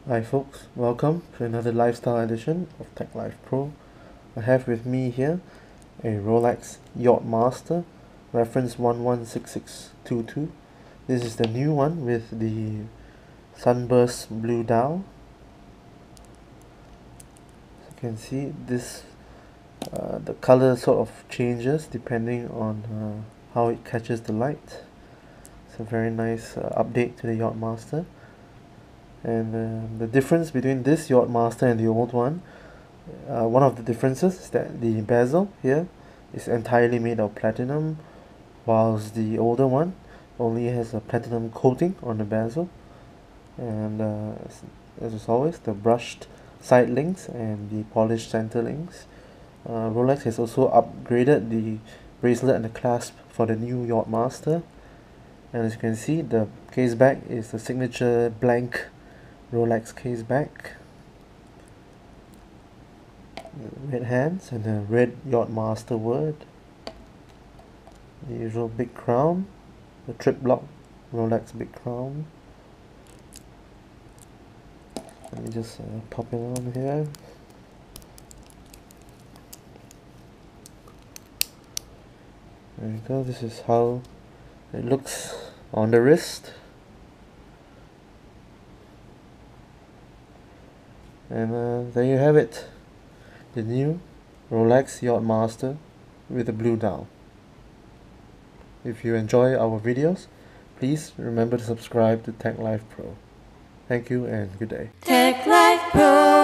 Hi folks, welcome to another lifestyle edition of Tech Life Pro. I have with me here a Rolex Yachtmaster, reference 116622. This is the new one with the sunburst blue dial. As you can see, the color sort of changes depending on how it catches the light. It's a very nice update to the Yachtmaster. And the difference between this Yachtmaster and the old one of the differences is that the bezel here is entirely made of platinum, whilst the older one only has a platinum coating on the bezel. And as always, the brushed side links and the polished center links. Rolex has also upgraded the bracelet and the clasp for the new Yachtmaster. And as you can see, the case back is the signature blank Rolex case back. Red hands and a red Yachtmaster word. The usual big crown, the trip block Rolex big crown. Let me just pop it on here. There we go. This is how it looks on the wrist. And there you have it, the new Rolex Yachtmaster with a blue dial. If you enjoy our videos, please remember to subscribe to Tech Life Pro. Thank you and good day. Tech Life Pro.